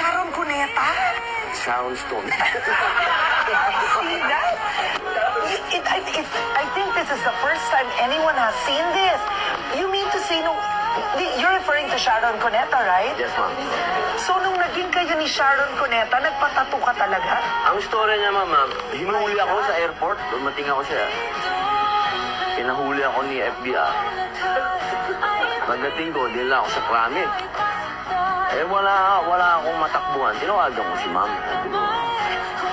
Sharon Cuneta? Sharon Stone. See that? I think this is the first time anyone has seen this. You mean to say, you're referring to Sharon Cuneta, right? Yes, ma'am. So, nung naging kayo ni Sharon Cuneta, nagpatato ka talaga? Ang story niya, ma'am, hinuli ako sa airport. Dumating ako siya. Pinahuli ako ni FBI. Pagdating ko, din lang ako sa Kramit. Wala akong matakbuhan. Tinawagan ko si ma'am.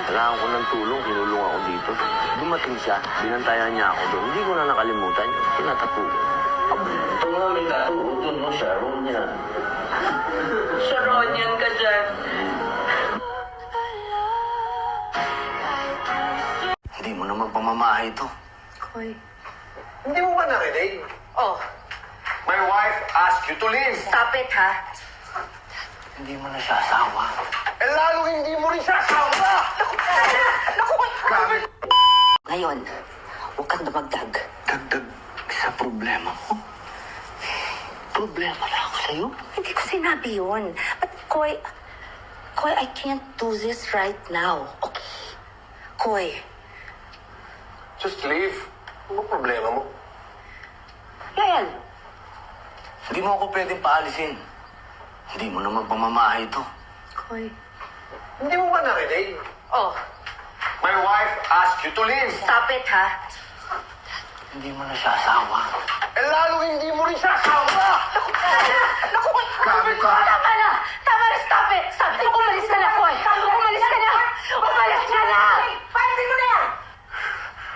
Kailangan ko ng tulong, kinulong ako dito. Dumating siya, binantayan niya ako doon. Hindi ko na nakalimutan yun. Tinatapo ko. Ito nga, may tatuo doon, no? Sharon niya. Sharon, yan ka dyan. Hindi mo naman pamamahay ito. Koy. Hindi mo ba narinig? Oh, My wife asked you to leave. stop it, ha? Hindi mo na siya asawa. Eh lalo hindi mo rin siya asawa! Naku, Grabe! ngayon, huwag kang dumagdag. Dagdag sa problema mo. Problema na ako sa'yo. Hindi ko sinabi yun. But, Koy, I can't do this right now. Okay? Koy, Just leave. Ano problema mo? Yael, Hindi mo ako pwedeng paalisin. Hindi mo naman pamamahay ito. Koy. Hindi mo ba narinig? Oh, My wife asked you to leave. stop it, ha? Hindi mo na siya asawa. Eh lalo hindi mo rin siya asawa! Naku, Koy! Grabe ka! Tama na! Tama na! Stop it! Stop it! Umalis ka na, Koy! Umalis ka na! Umalis ka na! Pansin mo na yan!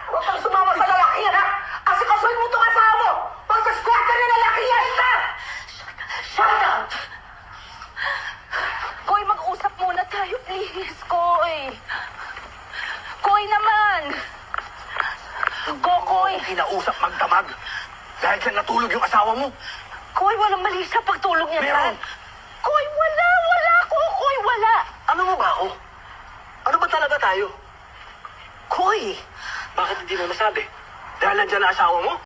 Huwag kang sumama sa lalaki yan, ha? Kasi kasuhin mo itong asawa mo! Pagka-squat ka na lalaki yan, ha? Shut up! Koy, mag-usap muna tayo, please, Koy. Koy naman! Go, Koy! Kinausap magdamag. Dahil dyan natulog yung asawa mo. Koy, walang mali sa pagtulog niya Meron. dyan. Koy, wala ko, Koy, wala. Ano mo ba ako? Ano ba talaga tayo? Koy! Bakit hindi mo nasabi? Dahil nandyan na asawa mo?